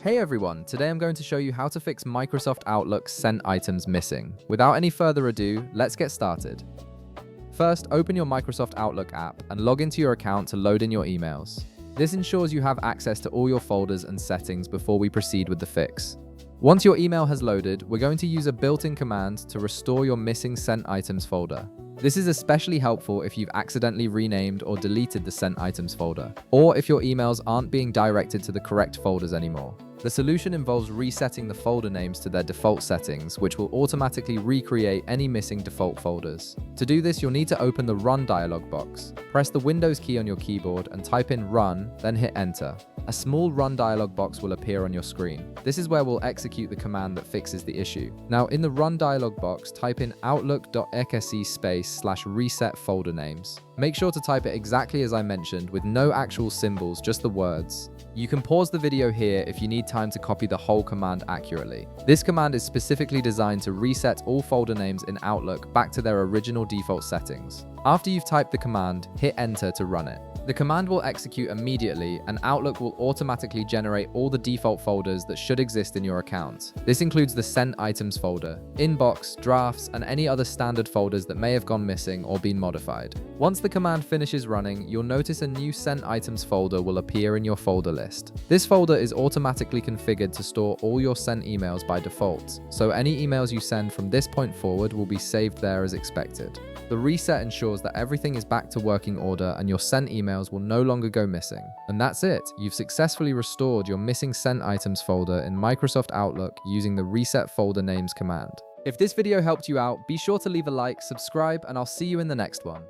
Hey everyone, today I'm going to show you how to fix Microsoft Outlook sent items missing. Without any further ado, let's get started. First, open your Microsoft Outlook app and log into your account to load in your emails. This ensures you have access to all your folders and settings before we proceed with the fix. Once your email has loaded, we're going to use a built-in command to restore your missing sent items folder. This is especially helpful if you've accidentally renamed or deleted the sent items folder, or if your emails aren't being directed to the correct folders anymore. The solution involves resetting the folder names to their default settings, which will automatically recreate any missing default folders. To do this, you'll need to open the Run dialog box. Press the Windows key on your keyboard and type in Run, then hit Enter. A small Run dialog box will appear on your screen. This is where we'll execute the command that fixes the issue. Now, in the Run dialog box, type in outlook.exe/reset folder names. Make sure to type it exactly as I mentioned, with no actual symbols, just the words. You can pause the video here if you need time to copy the whole command accurately. This command is specifically designed to reset all folder names in Outlook back to their original default settings. After you've typed the command, hit Enter to run it. The command will execute immediately, and Outlook will automatically generate all the default folders that should exist in your account. This includes the Sent Items folder, Inbox, Drafts, and any other standard folders that may have gone missing or been modified. Once the command finishes running, you'll notice a new Sent Items folder will appear in your folder list. This folder is automatically configured to store all your sent emails by default, so any emails you send from this point forward will be saved there as expected. The reset ensures that everything is back to working order and your sent emails will no longer go missing. And that's it. You've successfully restored your missing sent items folder in Microsoft Outlook using the Reset Folder Names command. If this video helped you out, be sure to leave a like, subscribe, and I'll see you in the next one.